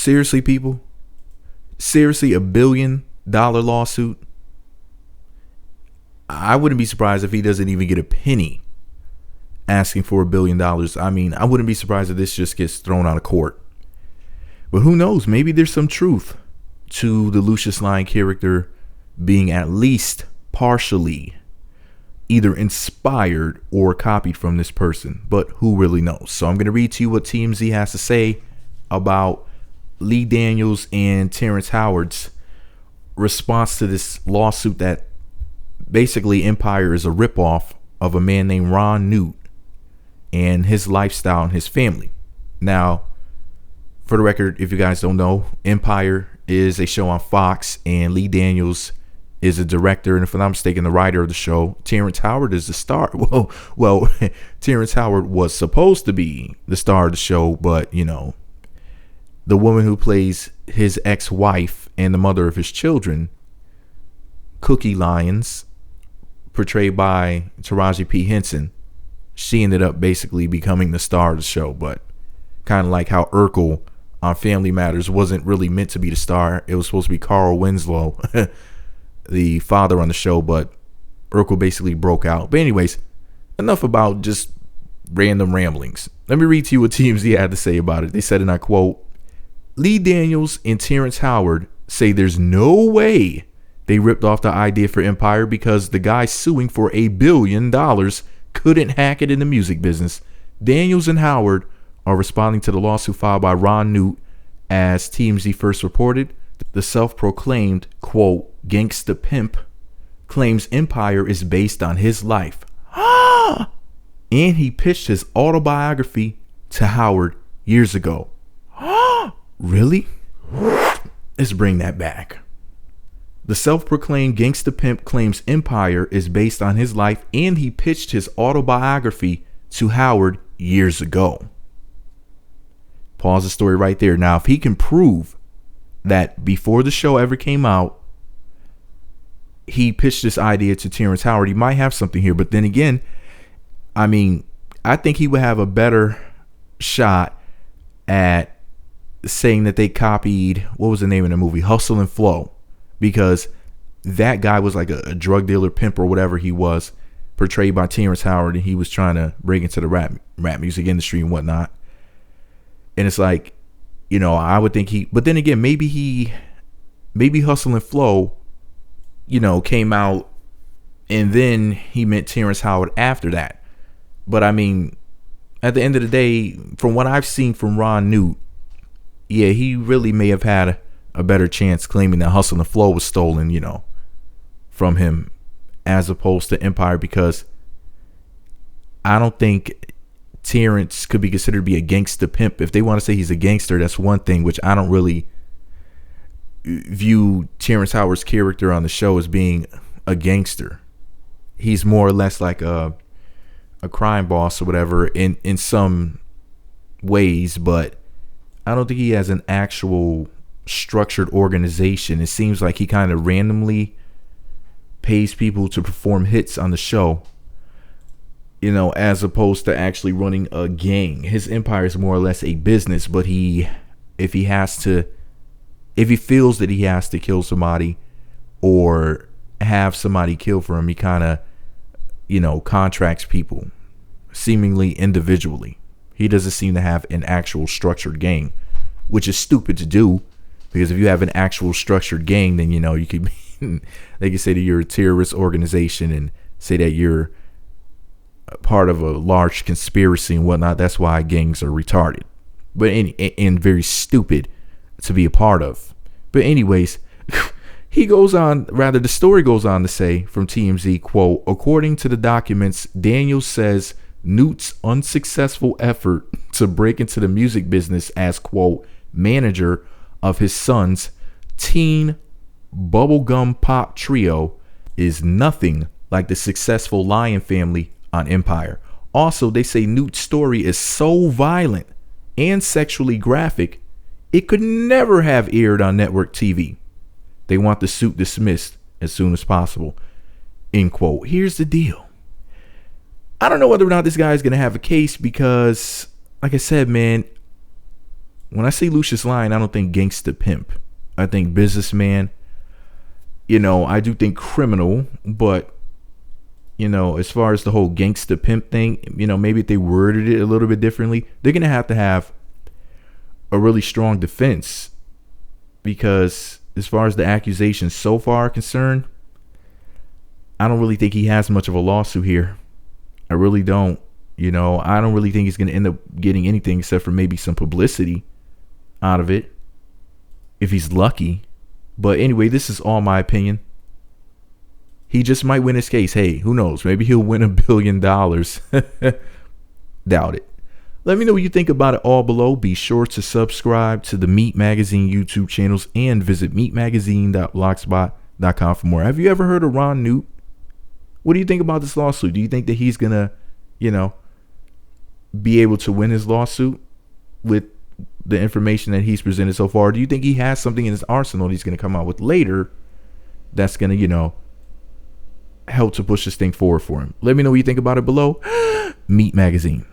Seriously, people? Seriously, $1 billion lawsuit? I wouldn't be surprised if he doesn't even get a penny asking for $1 billion. I mean, I wouldn't be surprised if this just gets thrown out of court. But who knows? Maybe there's some truth to the Lucious Lyon character being at least partially either inspired or copied from this person. But who really knows? So I'm going to read to you what TMZ has to say about Lee Daniels and Terrence Howard's response to this lawsuit that basically Empire is a ripoff of a man named Ron Newt and his lifestyle and his family. Now, for the record, if you guys don't know, Empire is a show on Fox, and Lee Daniels is a director, and if I'm not mistaken, the writer of the show. Terrence Howard is the star. Well, Terrence Howard was supposed to be the star of the show, but you know, the woman who plays his ex-wife and the mother of his children, Cookie Lyons, portrayed by Taraji P. Henson, she ended up basically becoming the star of the show. But kind of like how Urkel on Family Matters wasn't really meant to be the star. It was supposed to be Carl Winslow, the father on the show, but Urkel basically broke out. But anyways, enough about just random ramblings. Let me read to you what TMZ had to say about it. They said, and I quote, Lee Daniels and Terrence Howard say there's no way they ripped off the idea for Empire because the guy suing for $1 billion couldn't hack it in the music business. Daniels and Howard are responding to the lawsuit filed by Ron Newt. As TMZ first reported, the self-proclaimed, quote, gangsta pimp claims Empire is based on his life. And he pitched his autobiography to Howard years ago. Really? Let's bring that back. The self-proclaimed gangsta pimp claims Empire is based on his life, and he pitched his autobiography to Howard years ago. Pause the story right there. Now, if he can prove that before the show ever came out, he pitched this idea to Terrence Howard, he might have something here. But then again, I mean, I think he would have a better shot at saying that they copied, what was the name of the movie? Hustle and Flow. Because that guy was like a drug dealer, pimp, or whatever he was, portrayed by Terrence Howard, and he was trying to break into the rap music industry and whatnot. And it's like, you know, I would think but then again, maybe Hustle and Flow, you know, came out and then he meant Terrence Howard after that. But I mean, at the end of the day, from what I've seen from Ron Newt, yeah, he really may have had a better chance claiming that Hustle and Flow was stolen, you know, from him as opposed to Empire, because I don't think Terrence could be considered to be a gangster pimp. If they want to say he's a gangster, that's one thing, which I don't really view Terrence Howard's character on the show as being a gangster. He's more or less like a crime boss or whatever in some ways, but I don't think he has an actual structured organization. It seems like he kind of randomly pays people to perform hits on the show, you know, as opposed to actually running a gang. His empire is more or less a business, but if he feels that he has to kill somebody or have somebody kill for him, he kind of, you know, contracts people seemingly individually. He doesn't seem to have an actual structured gang, which is stupid to do, because if you have an actual structured gang, then, you know, you could they could say that you're a terrorist organization and say that you're part of a large conspiracy and whatnot. That's why gangs are retarded, but and very stupid to be a part of. But anyways, the story goes on to say from TMZ, quote, according to the documents, Daniels says Newt's unsuccessful effort to break into the music business as, quote, manager of his son's teen bubblegum pop trio is nothing like the successful Lyon family on Empire. Also, they say Newt's story is so violent and sexually graphic, it could never have aired on network TV. They want the suit dismissed as soon as possible, end quote. Here's the deal. I don't know whether or not this guy is going to have a case because, like I said, man, when I say Lucious Lyon, I don't think gangsta pimp. I think businessman. You know, I do think criminal, but you know, as far as the whole gangsta pimp thing, you know, maybe if they worded it a little bit differently, they're going to have a really strong defense, because as far as the accusations so far are concerned, I don't really think he has much of a lawsuit here. I really don't. You know, I don't really think he's going to end up getting anything except for maybe some publicity out of it, if he's lucky. But anyway, this is all my opinion. He just might win his case. Hey, who knows? Maybe he'll win $1 billion. Doubt it. Let me know what you think about it all below. Be sure to subscribe to the Meat Magazine YouTube channels and visit meatmagazine.blogspot.com for more. Have you ever heard of Ron Newt? What do you think about this lawsuit? Do you think that he's going to, you know, be able to win his lawsuit with the information that he's presented so far? Do you think he has something in his arsenal that he's going to come out with later that's going to, you know, help to push this thing forward for him? Let me know what you think about it below. Meat Magazine.